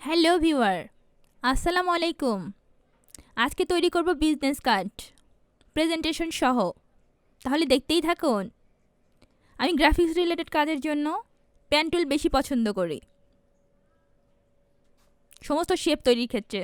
Hello viewer, আসসালামু আলাইকুম। আজকে তৈরি করব বিজনেস কার্ড প্রেজেন্টেশন সহ। তাহলে দেখতেই থাকুন। আমি গ্রাফিক্স রিলেটেড কাজের জন্য পেন টুল বেশি পছন্দ করি, সমস্ত শেপ তৈরির ক্ষেত্রে।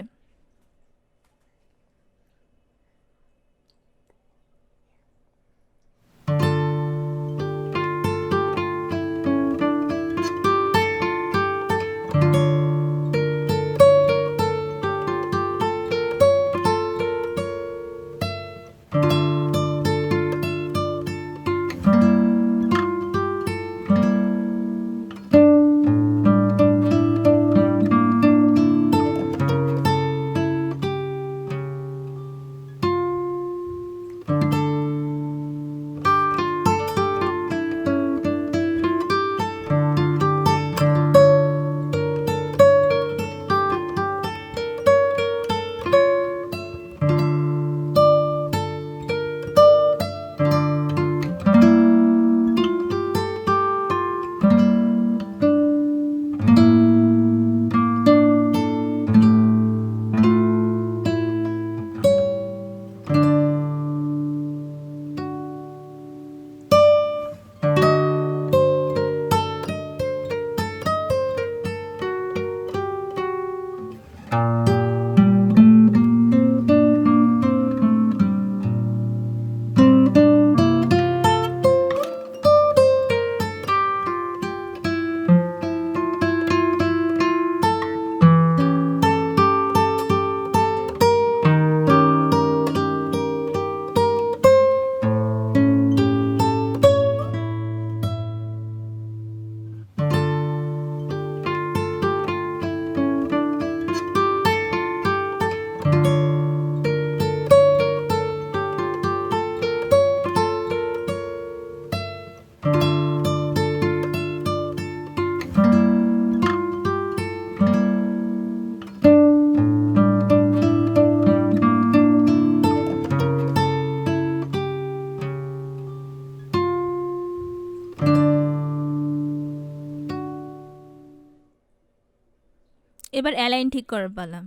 এবার অ্যালাইন ঠিক করার পালা।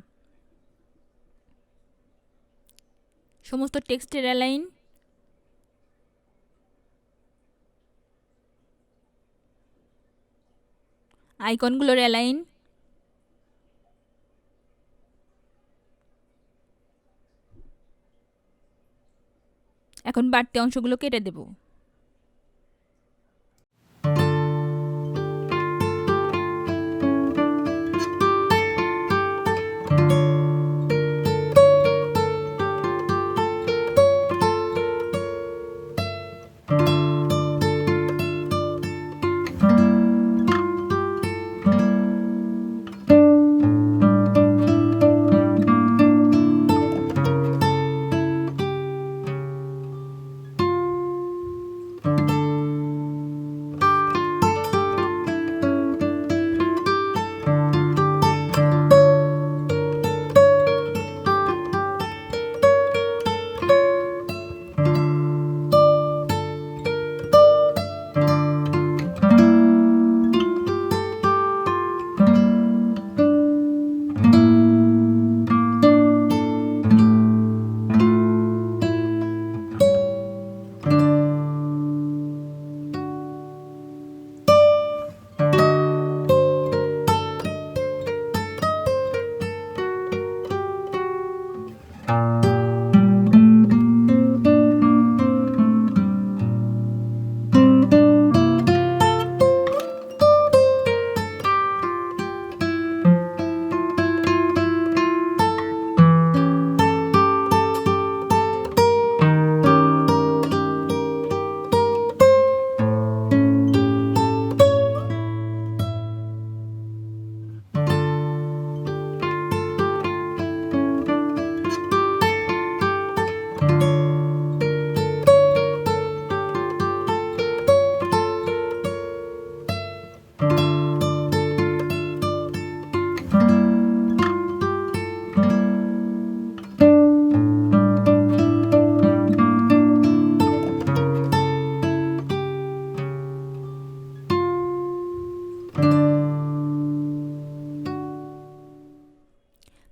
সমস্ত টেক্সটের অ্যালাইন, আইকনগুলোর অ্যালাইন। এখন বাড়তি অংশগুলো কেটে দেব।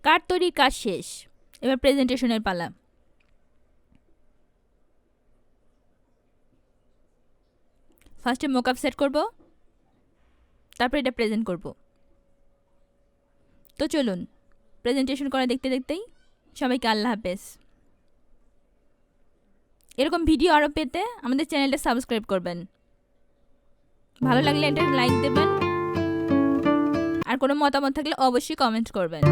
কার্ড তৈরির কাজ শেষ, এবার প্রেজেন্টেশনের পালা। ফার্স্টে মোকআপ সেট করব, তারপর এটা প্রেজেন্ট করব। তো চলুন প্রেজেন্টেশন করা দেখতে দেখতেই সবাইকে আল্লাহ হাফেজ। এরকম ভিডিও আরও পেতে আমাদের চ্যানেলটা সাবস্ক্রাইব করবেন। ভালো লাগলে এটা লাইক দেবেন, আর কোনো মতামত থাকলে অবশ্যই কমেন্ট করবেন।